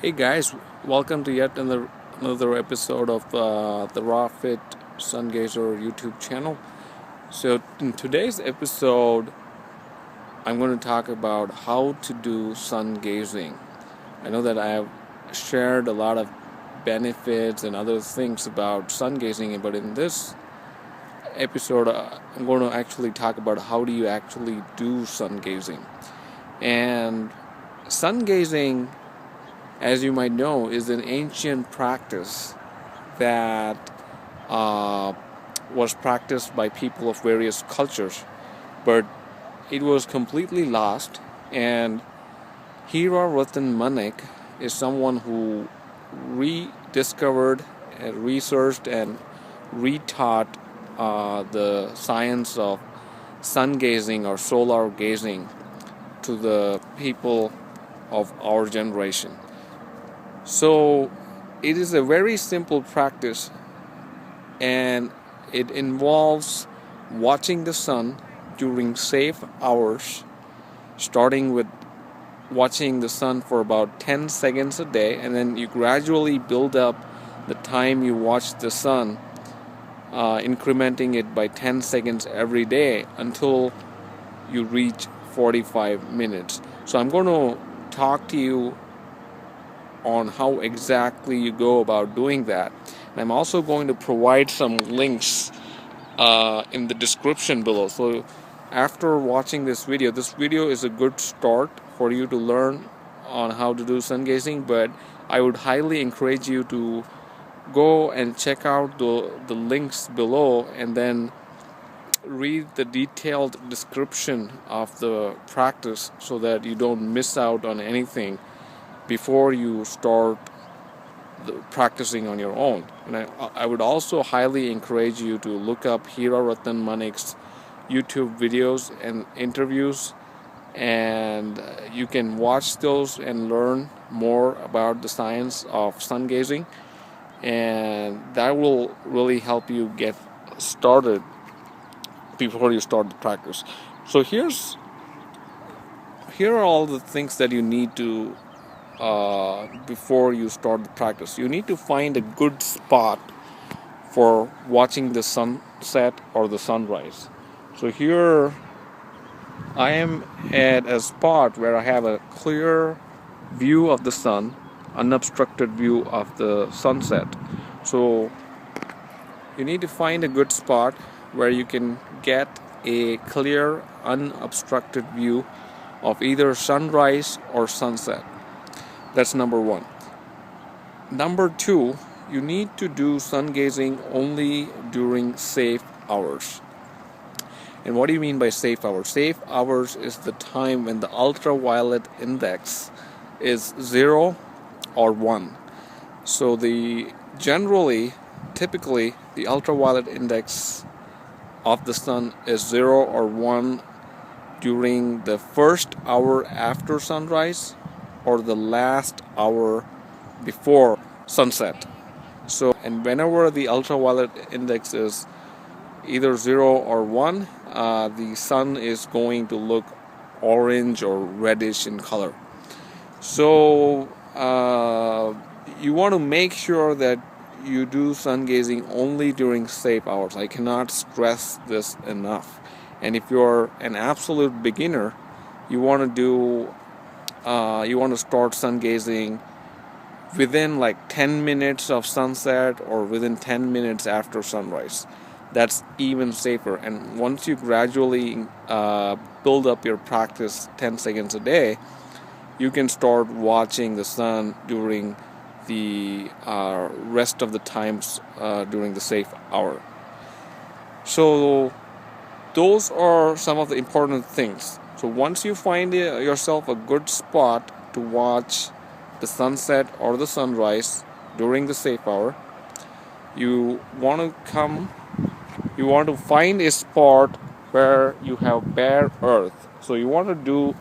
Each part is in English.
Hey guys, welcome to yet another episode of the Raw Fit Sun Gazer YouTube channel. So, in today's episode, I'm going to talk about how to do sun gazing. I know that I have shared a lot of benefits and other things about sun gazing, but in this episode, I'm going to actually talk about how do you actually do sun gazing. And sun gazing, as you might know, is an ancient practice that uh, was practiced by people of various cultures, but it was completely lost. And Hira Ratan Manik is someone who rediscovered, and researched, and retaught the science of sun gazing or solar gazing to the people of our generation. So it is a very simple practice, and it involves watching the sun during safe hours, starting with watching the sun for about 10 seconds a day, and then you gradually build up the time you watch the sun, incrementing it by 10 seconds every day until you reach 45 minutes. So I'm going to talk to you on how exactly you go about doing that. And I'm also going to provide some links in the description below. So after watching this video is a good start for you to learn on how to do sun gazing, but I would highly encourage you to go and check out the links below and then read the detailed description of the practice so that you don't miss out on anything before you start practicing on your own. And I would also highly encourage you to look up Hira Ratan Manik's YouTube videos and interviews, and you can watch those and learn more about the science of sun gazing, and that will really help you get started before you start the practice. So here are all the things that you need to before you start the practice. You need to find a good spot for watching the sunset or the sunrise. So here I am at a spot where I have a clear view of the sun, unobstructed view of the sunset. So you need to find a good spot where you can get a clear, unobstructed view of either sunrise or sunset. That's number one. Number two, you need to do sun gazing only during safe hours. And what do you mean by safe hours? Safe hours is the time when the ultraviolet index is 0 or 1. So typically, the ultraviolet index of the sun is 0 or 1 during the first hour after sunrise or the last hour before sunset. So, and whenever the ultraviolet index is either 0 or 1, the sun is going to look orange or reddish in color. So, you want to make sure that you do sun gazing only during safe hours. I cannot stress this enough. And if you're an absolute beginner, you want to start sun gazing within like 10 minutes of sunset or within 10 minutes after sunrise. That's even safer. And once you gradually build up your practice 10 seconds a day, you can start watching the sun during the rest of the times during the safe hour. So those are some of the important things. So once you find yourself a good spot to watch the sunset or the sunrise during the safe hour, you want to find a spot where you have bare earth. So you want to do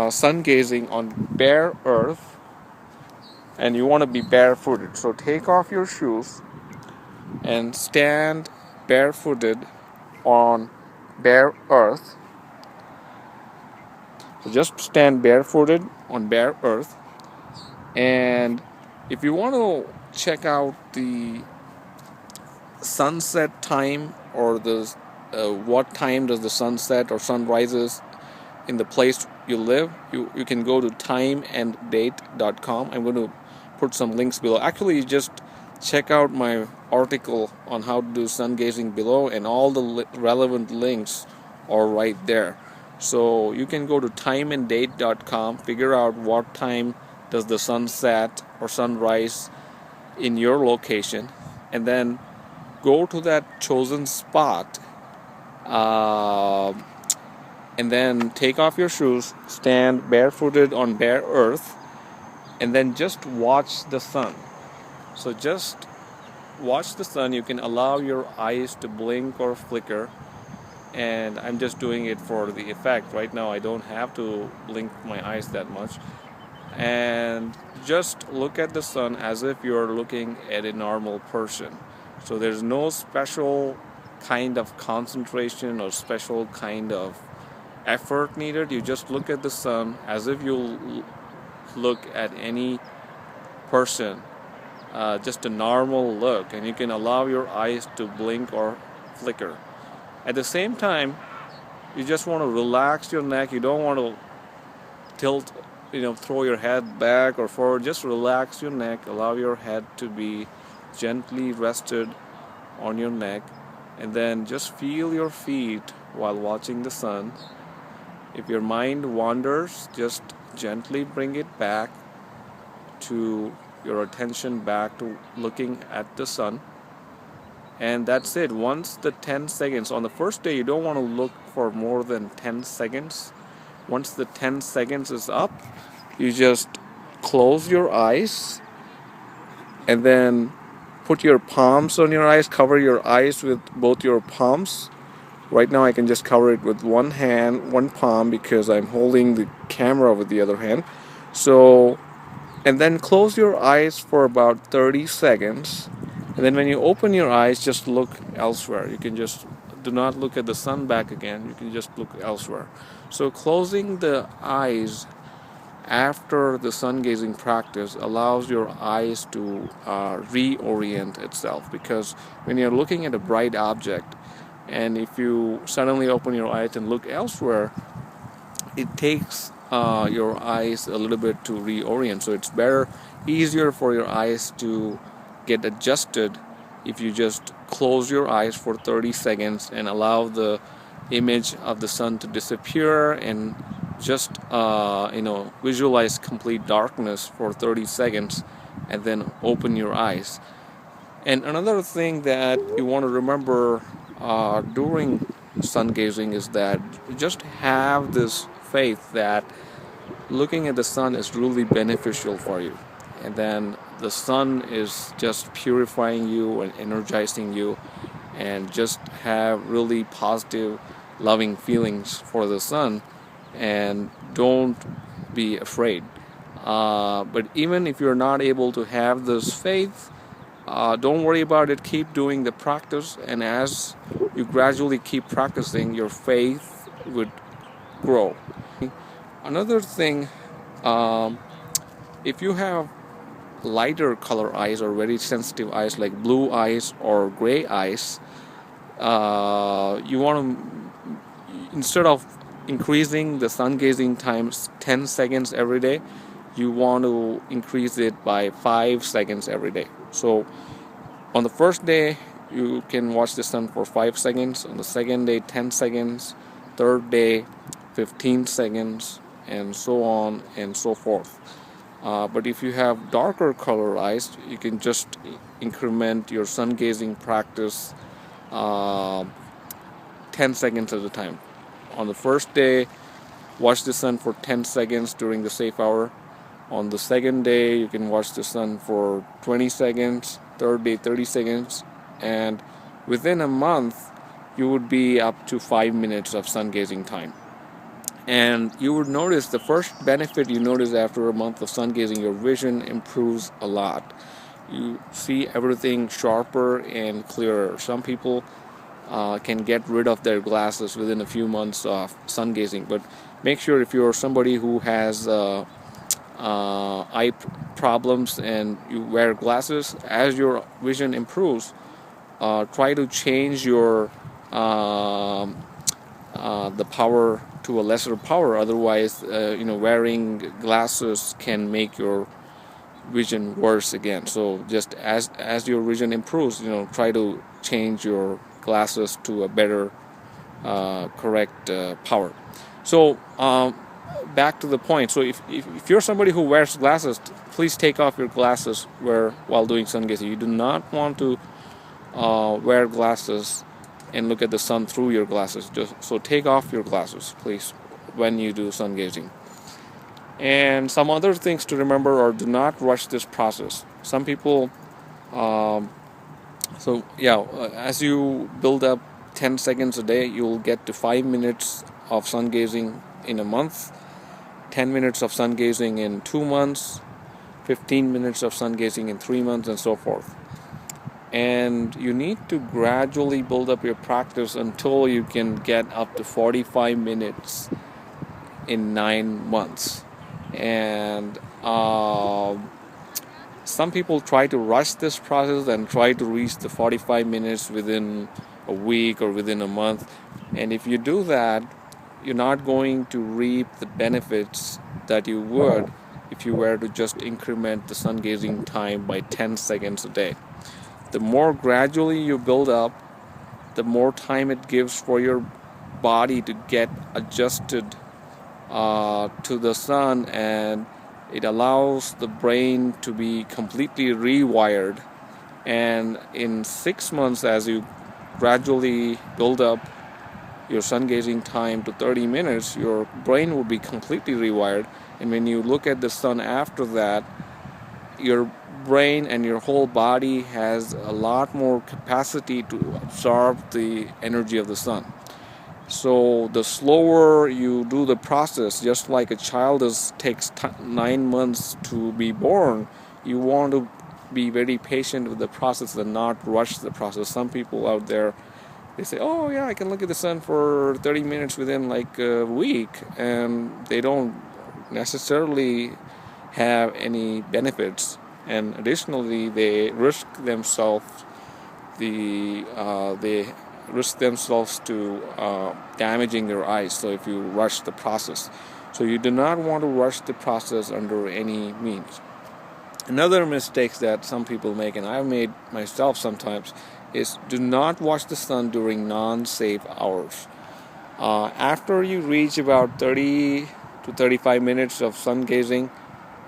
sun gazing on bare earth, and you want to be barefooted. So take off your shoes and stand barefooted on bare earth. So just stand barefooted on bare earth, And if you want to check out the sunset time, or the what time does the sunset or sun rises in the place you live, you can go to timeanddate.com. I'm going to put some links below. Actually, just check out my article on how to do sun gazing below, and all the relevant links are right there. So you can go to timeanddate.com, figure out what time does the sunset or sunrise in your location, and then go to that chosen spot, uh, and then take off your shoes, stand barefooted on bare earth, and then just watch the sun. So just watch the sun. You can allow your eyes to blink or flicker, and I'm just doing it for the effect. Right now I don't have to blink my eyes that much. And just look at the sun as if you're looking at a normal person. So there's no special kind of concentration or special kind of effort needed. You just look at the sun as if you look at any person, just a normal look, and you can allow your eyes to blink or flicker. At the same time, you just want to relax your neck. You don't want to tilt, throw your head back or forward. Just relax your neck. Allow your head to be gently rested on your neck, and then just feel your feet while watching the sun. If your mind wanders, just gently bring it back to your attention, back to looking at the sun. And that's it. Once the 10 seconds, on the first day, you don't want to look for more than 10 seconds. Once the 10 seconds is up, you just close your eyes and then put your palms on your eyes, cover your eyes with both your palms. Right now I can just cover it with one hand, one palm, because I'm holding the camera with the other hand. So, and then close your eyes for about 30 seconds. And then when you open your eyes, just look elsewhere. You can just do not look at the sun back again. You can just look elsewhere. So closing the eyes after the sun gazing practice allows your eyes to reorient itself, because when you're looking at a bright object, and if you suddenly open your eyes and look elsewhere, it takes your eyes a little bit to reorient. So it's easier for your eyes to get adjusted if you just close your eyes for 30 seconds and allow the image of the sun to disappear, and just visualize complete darkness for 30 seconds and then open your eyes. And another thing that you want to remember during sun gazing is that just have this faith that looking at the sun is really beneficial for you, and then the sun is just purifying you and energizing you, and just have really positive, loving feelings for the sun, and don't be afraid. But even if you're not able to have this faith, don't worry about it. Keep doing the practice, and as you gradually keep practicing, your faith would grow. Another thing, if you have lighter color eyes or very sensitive eyes like blue eyes or gray eyes, you want to, instead of increasing the sun gazing times 10 seconds every day, you want to increase it by 5 seconds every day. So on the first day you can watch the sun for 5 seconds, on the second day 10 seconds, third day 15 seconds, and so on and so forth. But if you have darker color eyes, you can just increment your sun gazing practice 10 seconds at a time. On the first day, watch the sun for 10 seconds during the safe hour. On the second day, you can watch the sun for 20 seconds. Third day, 30 seconds. And within a month, you would be up to 5 minutes of sun gazing time. And you would notice the first benefit you notice after a month of sun gazing, your vision improves a lot. You see everything sharper and clearer. Some people can get rid of their glasses within a few months of sun gazing, but make sure if you're somebody who has eye problems and you wear glasses, as your vision improves, try to change your the power to a lesser power. Otherwise, wearing glasses can make your vision worse again. So just as your vision improves, try to change your glasses to a better correct power. So back to the point. So if you're somebody who wears glasses, please take off your glasses while doing sun gazing. You do not want to wear glasses and look at the sun through your glasses. So take off your glasses, please, when you do sun gazing. And some other things to remember are, do not rush this process. Some people, as you build up 10 seconds a day, you'll get to 5 minutes of sun gazing in a month, 10 minutes of sun gazing in 2 months, 15 minutes of sun gazing in 3 months, and so forth. And you need to gradually build up your practice until you can get up to 45 minutes in 9 months. And some people try to rush this process and try to reach the 45 minutes within a week or within a month. And if you do that, you're not going to reap the benefits that you would if you were to just increment the sun gazing time by 10 seconds a day. The more gradually you build up, the more time it gives for your body to get adjusted to the sun, and it allows the brain to be completely rewired. And in 6 months, as you gradually build up your sun gazing time to 30 minutes, your brain will be completely rewired. And when you look at the sun after that, your brain and your whole body has a lot more capacity to absorb the energy of the sun. So the slower you do the process, just like a child takes 9 months to be born, you want to be very patient with the process and not rush the process. Some people out there, they say, oh yeah, I can look at the sun for 30 minutes within like a week, and they don't necessarily have any benefits. And additionally, they risk themselves to damaging their eyes. So if you rush the process, so you do not want to rush the process under any means. Another mistake that some people make, and I've made myself sometimes, is do not watch the sun during non-safe hours. After you reach about 30 to 35 minutes of sun gazing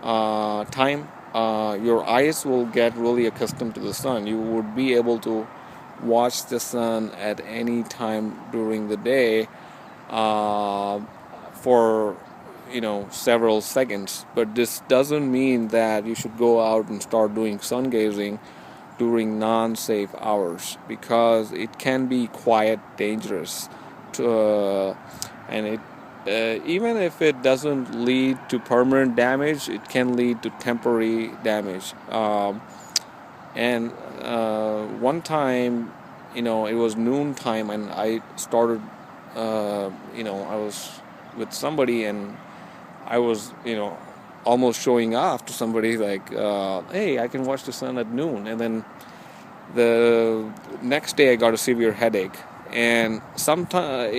time, your eyes will get really accustomed to the sun. You would be able to watch the sun at any time during the day for several seconds. But this doesn't mean that you should go out and start doing sun gazing during non-safe hours, because it can be quite dangerous and it even if it doesn't lead to permanent damage, it can lead to temporary damage. And one time, it was noon time, and I started, I was with somebody, and I was, almost showing off to somebody like, hey, I can watch the sun at noon. And then the next day I got a severe headache. And sometimes,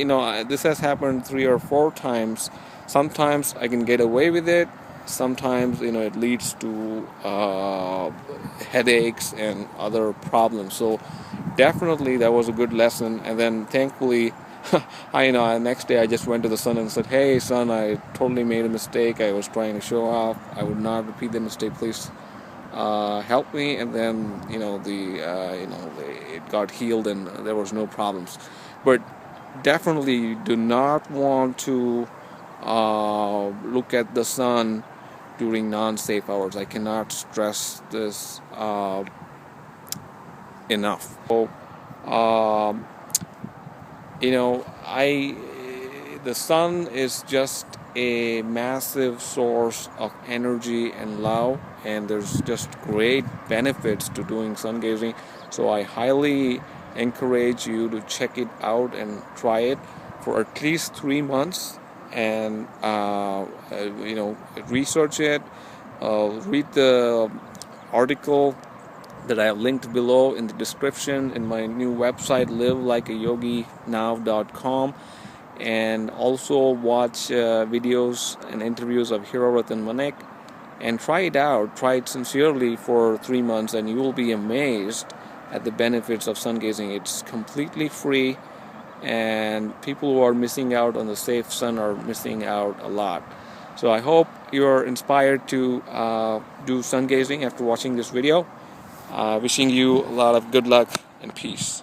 this has happened 3 or 4 times. Sometimes I can get away with it. Sometimes, it leads to headaches and other problems. So definitely that was a good lesson. And then thankfully, next day I just went to the sun and said, hey, sun, I totally made a mistake. I was trying to show off. I would not repeat the mistake. Please help me. And then it got healed and there was no problems. But definitely you do not want to look at the sun during non-safe hours. I cannot stress this enough. So the sun is just a massive source of energy and love, and there's just great benefits to doing sun gazing. So I highly encourage you to check it out and try it for at least 3 months. and research it. Read the article that I have linked below in the description in my new website, livelikeayoginow.com, and also watch videos and interviews of Hiro Ratan Manek, and try it out. Try it sincerely for 3 months, and you will be amazed at the benefits of sun gazing. It's completely free, and people who are missing out on the safe sun are missing out a lot. So I hope you're inspired to do sun gazing after watching this video. Wishing you a lot of good luck and peace.